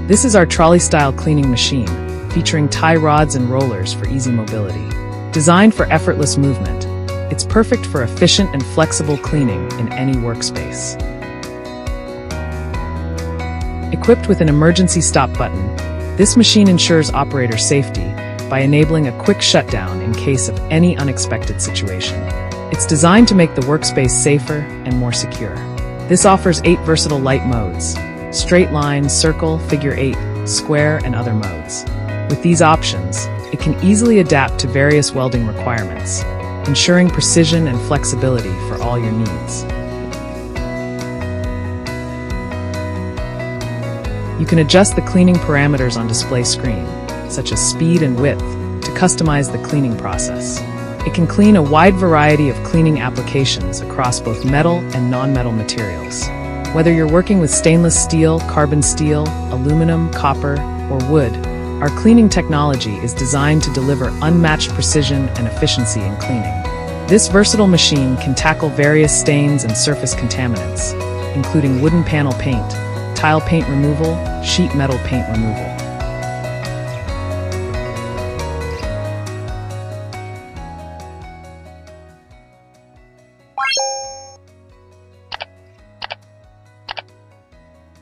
This is our trolley-style cleaning machine, featuring tie rods and rollers for easy mobility. Designed for effortless movement, it's perfect for efficient and flexible cleaning in any workspace. Equipped with an emergency stop button, this machine ensures operator safety by enabling a quick shutdown in case of any unexpected situation. It's designed to make the workspace safer and more secure. This offers 8 versatile light modes: straight line, circle, figure 8, square, and other modes. With these options, it can easily adapt to various welding requirements, ensuring precision and flexibility for all your needs. You can adjust the cleaning parameters on display screen, such as speed and width, to customize the cleaning process. It can clean a wide variety of cleaning applications across both metal and non-metal materials. Whether you're working with stainless steel, carbon steel, aluminum, copper, or wood, our cleaning technology is designed to deliver unmatched precision and efficiency in cleaning. This versatile machine can tackle various stains and surface contaminants, including wooden panel paint, tile paint removal, sheet metal paint removal.